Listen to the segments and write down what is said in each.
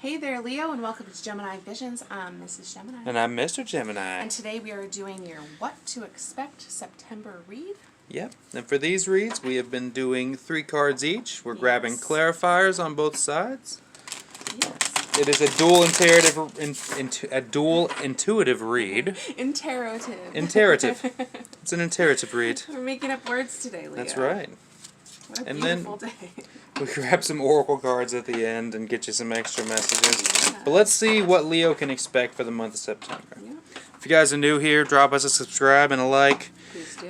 Hey there, Leo, and welcome to Gemini Visions. I'm Mrs. Gemini. And I'm Mr. Gemini. And today we are doing your What to Expect September read. Yep. And for these reads, we have been doing 3 cards each. We're grabbing clarifiers on both sides. Yes. It is a dual intuitive read. Interrative. It's an interrative read. We're making up words today, Leo. That's right. What a and beautiful then day. we grab some oracle cards at the end and get you some extra messages. Yeah. But let's see what Leo can expect for the month of September. Yeah. If you guys are new here, drop us a subscribe and a like. Please do.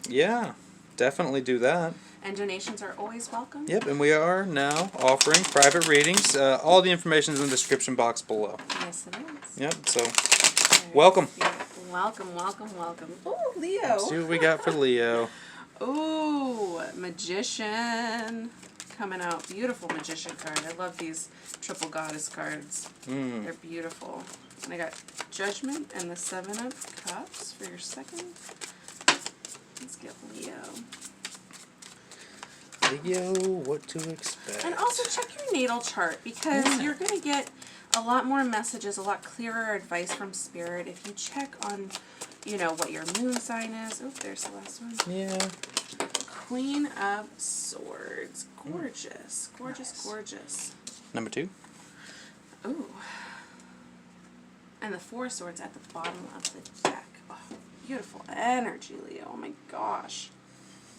Yeah, definitely do that. And donations are always welcome. Yep, and we are now offering private readings. All the information is in the description box below. Yes, it is. Yep, so welcome. Welcome, welcome, welcome. Ooh, Leo. Let's see what we got for Leo. Ooh, Magician. Coming out. Beautiful Magician card. I love these triple goddess cards. They're beautiful. And I got Judgment and the 7 of Cups for your second. Let's get Leo. Leo, what to expect. And also check your natal chart because you're going to get a lot more messages, a lot clearer advice from Spirit if you check on, you know, what your moon sign is. Oh, there's the last one. Yeah. Queen of Swords. Gorgeous. Gorgeous, nice. Gorgeous. Number 2. Ooh. And the 4 swords at the bottom of the deck. Oh, beautiful energy, Leo. Oh my gosh.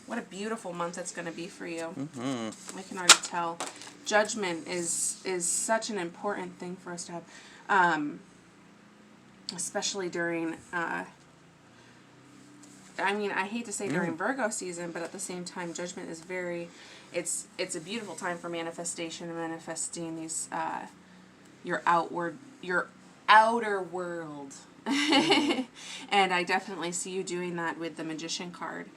What a beautiful month it's going to be for you. I can already tell. Judgment is such an important thing for us to have. Especially during... I mean, I hate to say during Virgo season, but at the same time, Judgment is very... It's a beautiful time for manifestation and manifesting these... your outer world. And I definitely see you doing that with the Magician card.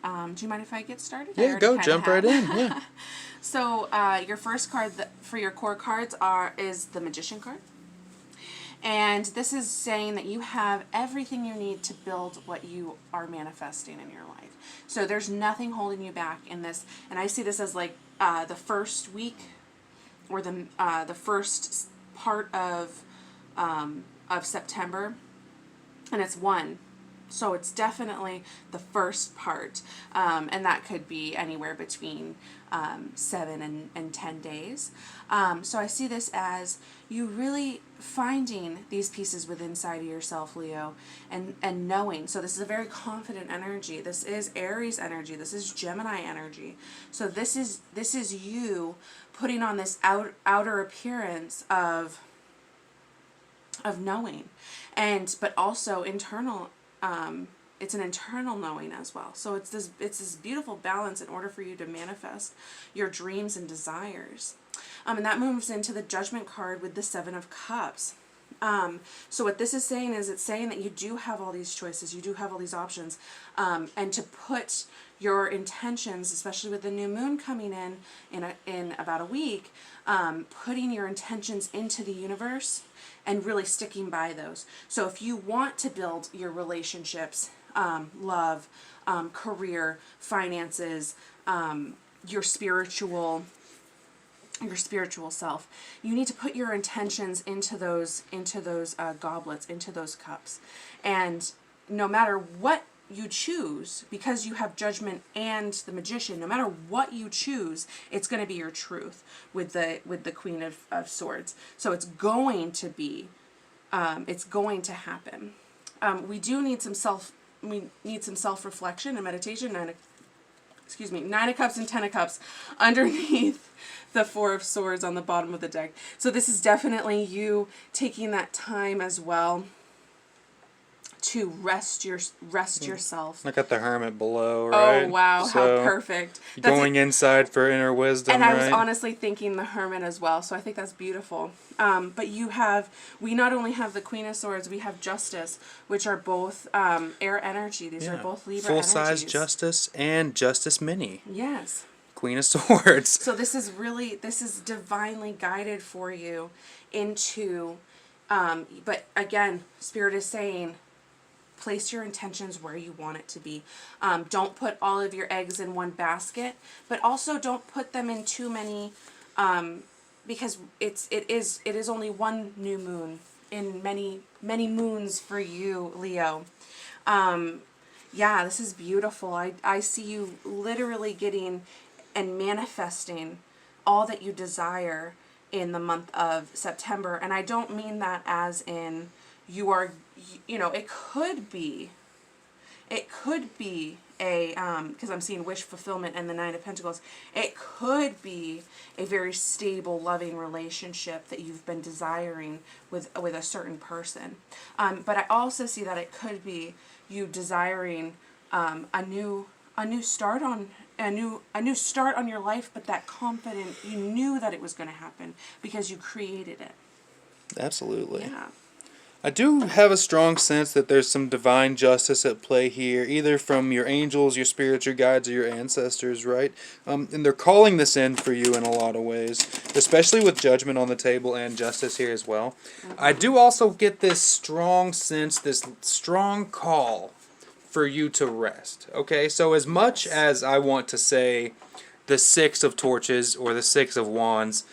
Do you mind if I get started? Yeah, go. Jump right in. Yeah. So your first card for your core cards is the Magician card. And this is saying that you have everything you need to build what you are manifesting in your life. So there's nothing holding you back in this. And I see this as like the first week or the first part of September. And it's 1. So it's definitely the first part, and that could be anywhere between 7 and 10 days. So I see this as you really finding these pieces within inside of yourself, Leo, and knowing. So this is a very confident energy. This is Aries energy. This is Gemini energy. So this is you putting on this outer appearance of knowing, but also internal. It's an internal knowing as well. So it's this beautiful balance in order for you to manifest your dreams and desires. And that moves into the Judgment card with the 7 of Cups. So what this is saying is it's saying that you do have all these choices, you do have all these options, and to put your intentions, especially with the new moon coming in about a week, putting your intentions into the universe and really sticking by those. So if you want to build your relationships, love, career, finances, your spiritual self, you need to put your intentions into those goblets, into those cups. And no matter what you choose, because you have Judgment and the Magician, no matter what you choose, it's going to be your truth with the Queen of Swords. So it's going to be, it's going to happen. We need some self-reflection and meditation. 9 of Cups and 10 of Cups underneath the 4 of Swords on the bottom of the deck. So this is definitely you taking that time as well to rest yourself. Look at the Hermit below, right? Oh, wow, so how perfect. Going inside for inner wisdom, and I was honestly thinking the Hermit as well, so I think that's beautiful. But we not only have the Queen of Swords, we have Justice, which are both air energy. These are both Libra energies. Full-size Justice and Justice Mini. Yes. Queen of Swords. So this is divinely guided for you into, but again, Spirit is saying, place your intentions where you want it to be. Don't put all of your eggs in one basket, but also don't put them in too many because it is only one new moon in many moons for you, Leo. Yeah, this is beautiful. I see you literally getting and manifesting all that you desire in the month of September. And I don't mean that as in you are, it could be a, because I'm seeing wish fulfillment and the Nine of Pentacles. It could be a very stable, loving relationship that you've been desiring with a certain person. But I also see that it could be you desiring a new start on a new start on your life, but that confident, you knew that it was going to happen because you created it. Absolutely. Yeah. I do have a strong sense that there's some divine justice at play here, either from your angels, your spirits, your guides, or your ancestors, right? And they're calling this in for you in a lot of ways, especially with judgment on the table and justice here as well. I do also get this strong sense, this strong call for you to rest, okay? So as much as I want to say the Six of Torches or the Six of Wands,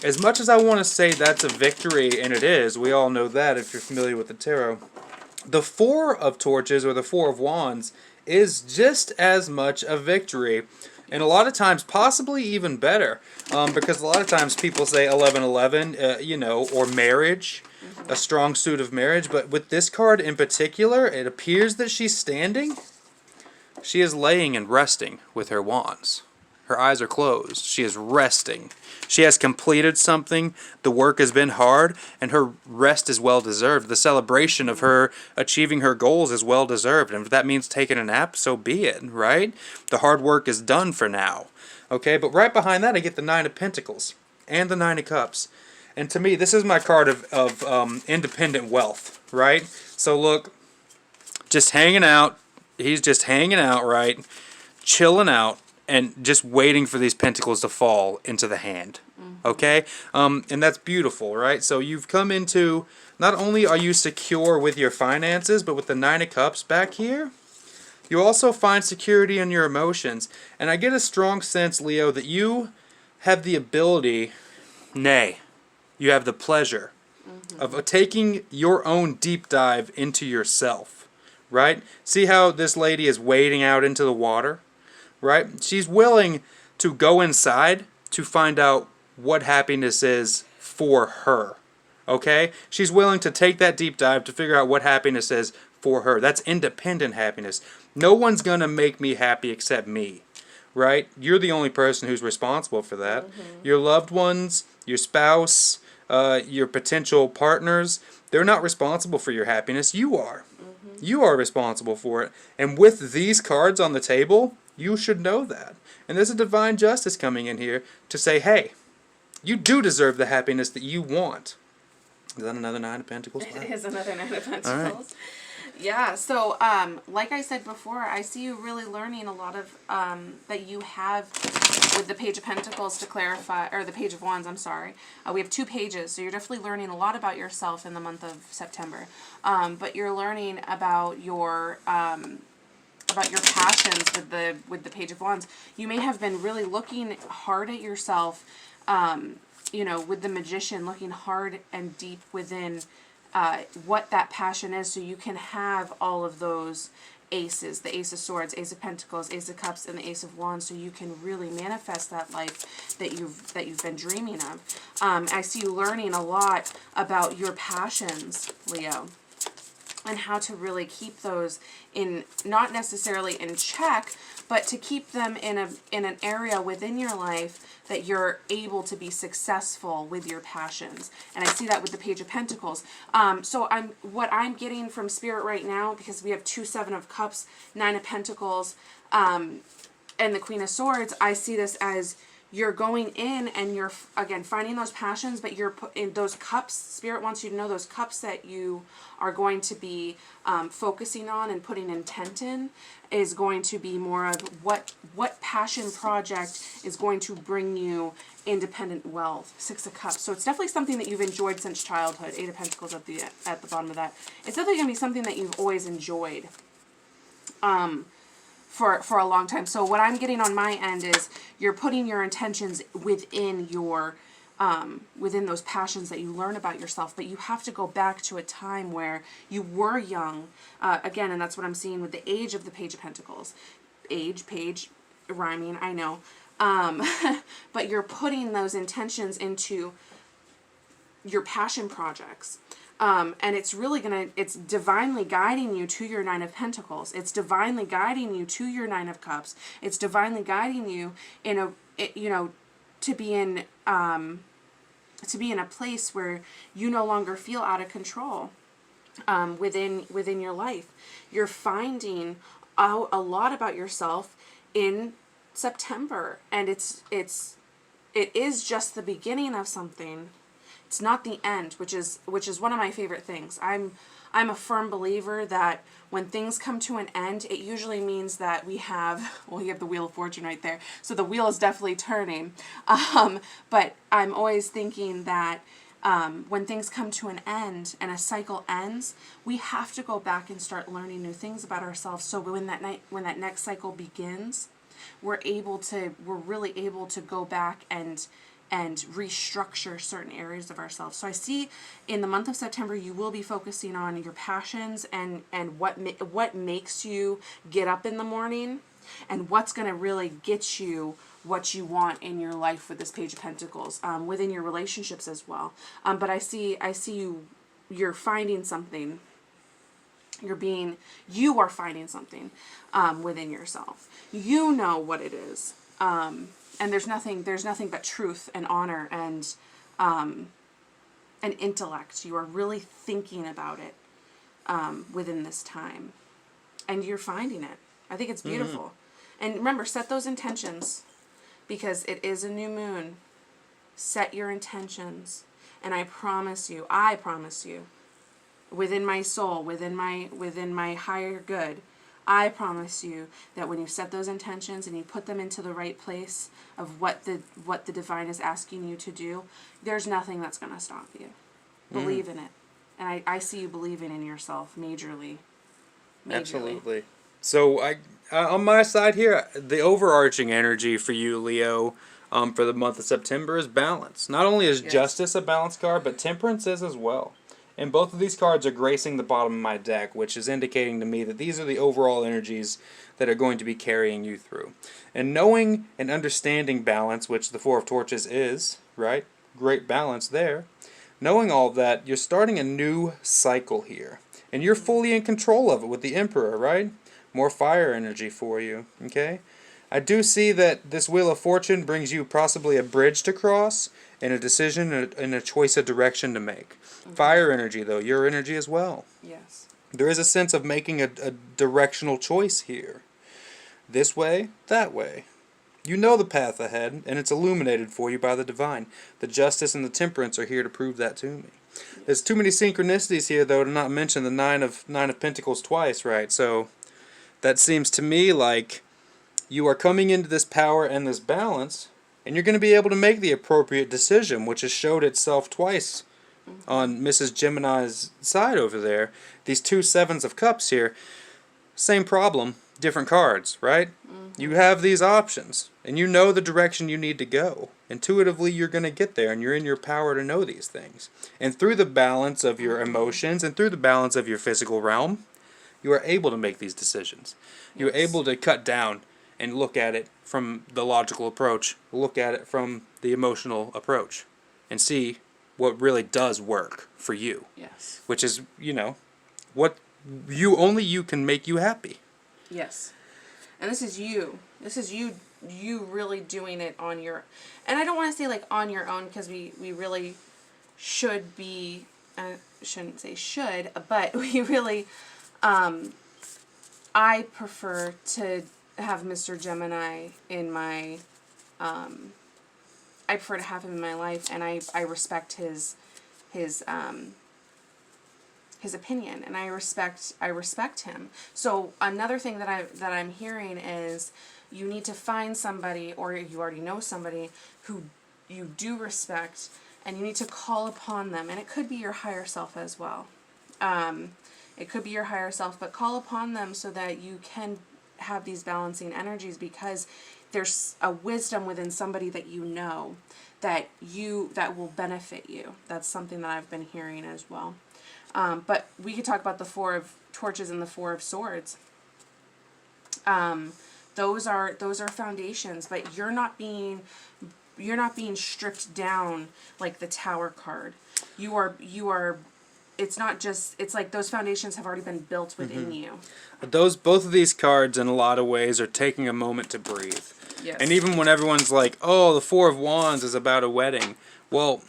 as much as I want to say that's a victory, and it is, we all know that if you're familiar with the tarot, the Four of Torches or the Four of Wands is just as much a victory. And a lot of times, possibly even better, because a lot of times people say 11-11, or marriage, a strong suit of marriage. But with this card in particular, it appears that she's standing. She is laying and resting with her wands. Her eyes are closed. She is resting. She has completed something. The work has been hard, and her rest is well deserved. The celebration of her achieving her goals is well deserved. And if that means taking a nap, so be it, right? The hard work is done for now. Okay, but right behind that, I get the Nine of Pentacles and the Nine of Cups. And to me, this is my card of independent wealth, right? So look, just hanging out. He's just hanging out, right? Chilling out. And just waiting for these pentacles to fall into the hand, okay? And that's beautiful, right? So you've come into, not only are you secure with your finances, but with the Nine of Cups back here, you also find security in your emotions. And I get a strong sense, Leo, that you have the ability, nay, you have the pleasure of taking your own deep dive into yourself, right? See how this lady is wading out into the water? Right? She's willing to go inside to find out what happiness is for her. Okay? She's willing to take that deep dive to figure out what happiness is for her. That's independent happiness. No one's going to make me happy except me. Right? You're the only person who's responsible for that. Your loved ones, your spouse, your potential partners, they're not responsible for your happiness. You are. You are responsible for it. And with these cards on the table, you should know that. And there's a divine justice coming in here to say, hey, you do deserve the happiness that you want. Is that another Nine of Pentacles? Wow. It is another Nine of Pentacles. All right. Yeah, so like I said before, I see you really learning a lot of that you have with the Page of Pentacles to clarify, or the Page of Wands, I'm sorry. We have 2 pages, so you're definitely learning a lot about yourself in the month of September. But you're learning about your passions with the Page of Wands. You may have been really looking hard at yourself, with the Magician, looking hard and deep within what that passion is, so you can have all of those aces, the Ace of Swords, Ace of Pentacles, Ace of Cups, and the Ace of Wands, so you can really manifest that life that you've been dreaming of. I see you learning a lot about your passions, Leo, and how to really keep those in, not necessarily in check, but to keep them in an area within your life that you're able to be successful with your passions. And I see that with the Page of Pentacles. So what I'm getting from Spirit right now, because we have 2 Seven of Cups, 9 of Pentacles, and the Queen of Swords, I see this as you're going in and you're, again, finding those passions, but you're in those cups. Spirit wants you to know those cups that you are going to be focusing on and putting intent in is going to be more of what passion project is going to bring you independent wealth. 6 of Cups. So it's definitely something that you've enjoyed since childhood. 8 of Pentacles at the bottom of that. It's definitely going to be something that you've always enjoyed. For a long time. So what I'm getting on my end is you're putting your intentions within your within those passions that you learn about yourself, but you have to go back to a time where you were young, again, and that's what I'm seeing with the age of the Page of Pentacles. Age, page, rhyming, I know. But you're putting those intentions into your passion projects. And it's really it's divinely guiding you to your Nine of Pentacles. It's divinely guiding you to your Nine of Cups. It's divinely guiding you to be in a place where you no longer feel out of control, within your life. You're finding out a lot about yourself in September, and it is just the beginning of something. It's not the end, which is one of my favorite things. I'm a firm believer that when things come to an end, it usually means that you have the Wheel of Fortune right there. So the wheel is definitely turning. But I'm always thinking that when things come to an end and a cycle ends, we have to go back and start learning new things about ourselves. So when that next cycle begins, we're really able to go back and restructure certain areas of ourselves. So I see in the month of September, you will be focusing on your passions and what makes you get up in the morning, and what's going to really get you what you want in your life with this Page of Pentacles, within your relationships as well. But I see you're finding something. You are finding something within yourself. You know what it is. And there's nothing but truth and honor and intellect. You are really thinking about it within this time, and you're finding it. I think it's beautiful. And remember, set those intentions, because it is a new moon. Set your intentions, and I promise you, within my soul, within my higher good, I promise you that when you set those intentions and you put them into the right place of what the divine is asking you to do, there's nothing that's going to stop you. Believe in it. And I see you believing in yourself majorly. Absolutely. So on my side here, the overarching energy for you, Leo, for the month of September is balance. Not only is Justice a balance card, but Temperance is as well. And both of these cards are gracing the bottom of my deck, which is indicating to me that these are the overall energies that are going to be carrying you through. And knowing and understanding balance, which the Four of Torches is, right? Great balance there. Knowing all of that, you're starting a new cycle here. And you're fully in control of it with the Emperor, right? More fire energy for you, okay? I do see that this Wheel of Fortune brings you possibly a bridge to cross and a decision and a choice of direction to make. Fire energy, though, your energy as well. Yes. There is a sense of making a directional choice here. This way, that way. You know the path ahead, and it's illuminated for you by the divine. The Justice and the Temperance are here to prove that to me. There's too many synchronicities here, though, to not mention the Nine of Pentacles twice, right? So that seems to me like you are coming into this power and this balance, and you're going to be able to make the appropriate decision, which has showed itself twice on Mrs. Gemini's side over there. These two Sevens of Cups here, same problem, different cards, right? You have these options, and you know the direction you need to go. Intuitively, you're going to get there, and you're in your power to know these things. And through the balance of your emotions and through the balance of your physical realm, you are able to make these decisions. You're able to cut down and look at it from the logical approach, look at it from the emotional approach, and see what really does work for you. Yes. Which is, what only you can make you happy. Yes. And this is you. This is you really doing it on your... And I don't want to say like on your own, because we really should be... shouldn't say should, but we really... I prefer to have Mr. Gemini in my... I prefer to have him in my life, and I respect his opinion, and I respect him. So another thing that I'm hearing is you need to find somebody, or you already know somebody who you do respect, and you need to call upon them, and it could be your higher self as well. It could be your higher self, but call upon them so that you can have these balancing energies, because there's a wisdom within somebody that you know that will benefit you. That's something that I've been hearing as well. But we could talk about the Four of Torches and the Four of Swords. Those are foundations, but you're not being stripped down like the Tower card. You are. It's not just. It's like those foundations have already been built within you. Both of these cards, in a lot of ways, are taking a moment to breathe. Yes. And even when everyone's like, "Oh, the Four of Wands is about a wedding," well,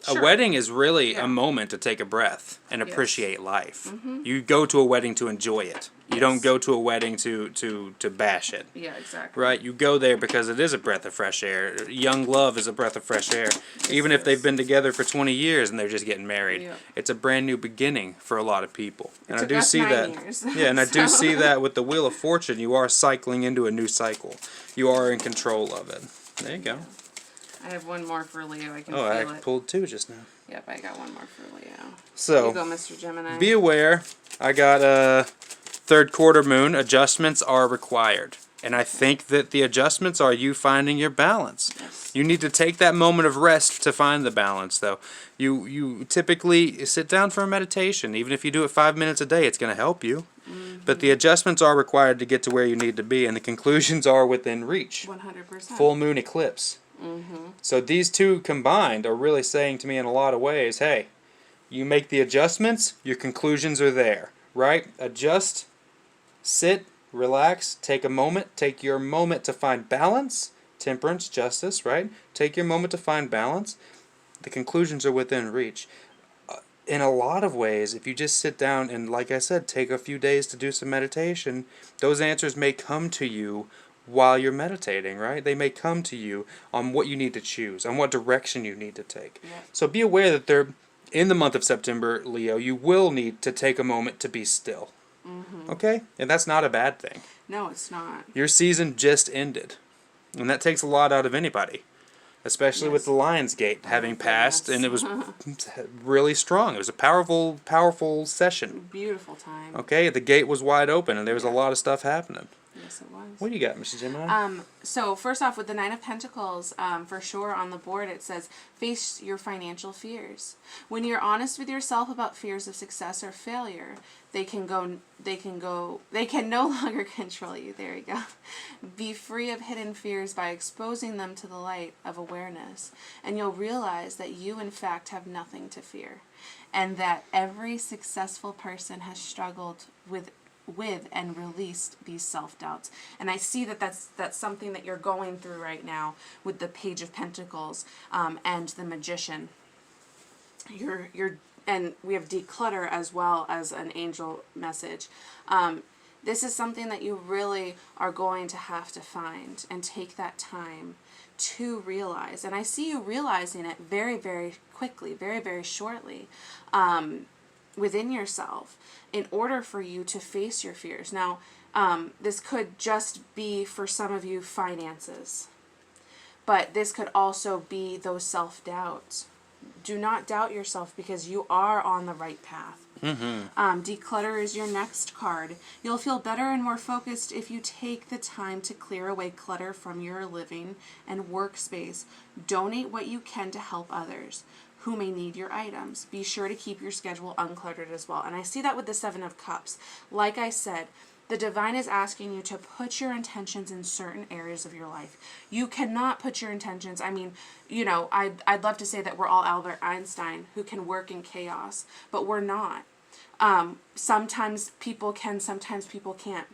Sure. a wedding is really Yeah. a moment to take a breath and Yes. appreciate life. You go to a wedding to enjoy it. You don't go to a wedding to bash it. Yeah, exactly. Right? You go there because it is a breath of fresh air. Young love is a breath of fresh air. Even if they've been together for 20 years and they're just getting married. Yeah. It's a brand new beginning for a lot of people. And I took do us see 9 that. years. Yeah, and I do see that with the Wheel of Fortune. You are cycling into a new cycle. You are in control of it. There you go. I have one more for Leo. I can Oh, feel I it. pulled 2 just now. Yep, I got one more for Leo. So, You go, Mr. Gemini. be aware. I got a third quarter moon. Adjustments are required. And I think that the adjustments are you finding your balance. Yes. You need to take that moment of rest to find the balance, though. You typically sit down for a meditation. Even if you do it 5 minutes a day, it's going to help you. But the adjustments are required to get to where you need to be, and the conclusions are within reach. 100%. Full moon eclipse. So these two combined are really saying to me in a lot of ways, hey, you make the adjustments, your conclusions are there, right? Adjust, sit, relax, take a moment, take your moment to find balance, temperance, justice, right? Take your moment to find balance. The conclusions are within reach. In a lot of ways, if you just sit down and, like I said, take a few days to do some meditation, those answers may come to you while you're meditating, right? They may come to you on what you need to choose, on what direction you need to take. Yeah. So be aware that in the month of September, Leo, you will need to take a moment to be still. Okay? And that's not a bad thing. No, it's not. Your season just ended. And that takes a lot out of anybody. Especially with the Lion's Gate having passed, and it was really strong. It was a powerful session. Beautiful time. Okay, the gate was wide open, and there was a lot of stuff happening. Yes, it was. What do you got, Mr. Gemini? So first off, with the Nine of Pentacles, for sure on the board it says face your financial fears. When you're honest with yourself about fears of success or failure, they can no longer control you. There you go. Be free of hidden fears by exposing them to the light of awareness, and you'll realize that you in fact have nothing to fear, and that every successful person has struggled with and released these self-doubts. And I see that that's something that you're going through right now with the Page of Pentacles and the Magician. And we have Declutter as well as an angel message. This is something that you really are going to have to find and take that time to realize. And I see you realizing it very, very quickly, very, very shortly. Within yourself in order for you to face your fears. Now, this could just be for some of you finances, but this could also be those self-doubts. Do not doubt yourself because you are on the right path. Declutter is your next card. You'll feel better and more focused if you take the time to clear away clutter from your living and workspace. Donate what you can to help others who may need your items. Be sure to keep your schedule uncluttered as well. And I see that with the Seven of Cups. Like I said, the divine is asking you to put your intentions in certain areas of your life. You cannot put your intentions, I mean, you know, I'd love to say that we're all Albert Einstein who can work in chaos, but we're not. Sometimes people can, sometimes people can't.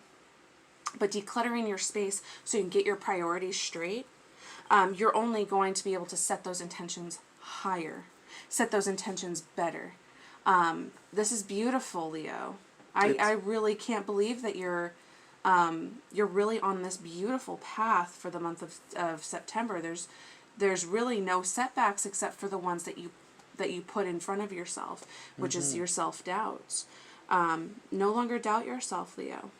But decluttering your space so you can get your priorities straight, you're only going to be able to set those intentions higher. Set those intentions better. This is beautiful, Leo. I really can't believe that you're really on this beautiful path for the month of September. There's really no setbacks except for the ones that you put in front of yourself, which is your self-doubts. No longer doubt yourself, Leo.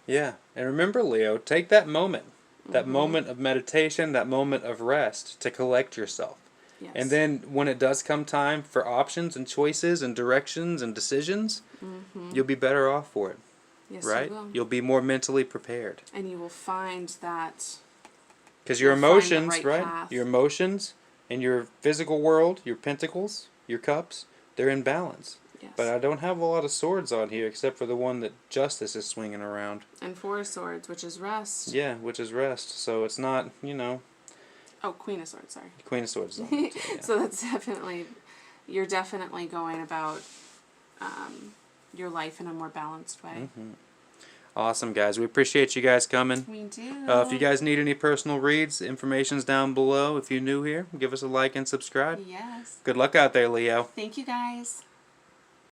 Yeah, and remember, Leo, take that moment of meditation, that moment of rest to collect yourself. Yes. And then when it does come time for options and choices and directions and decisions, you'll be better off for it. Yes, right? you will. You'll be more mentally prepared. And you will find that... Because your You'll find the emotions, right right? path. Your emotions In your physical world, your pentacles, your cups, they're in balance. Yes. But I don't have a lot of swords on here except for the one that justice is swinging around. And 4 of Swords, which is rest. Yeah, which is rest. So it's not, Oh, Queen of Swords, sorry. Queen of Swords is on it too, yeah. So that's definitely, you're definitely going about your life in a more balanced way. Mm-hmm. Awesome, guys. We appreciate you guys coming. We do. If you guys need any personal reads, information's down below. If you're new here, give us a like and subscribe. Yes. Good luck out there, Leo. Thank you, guys.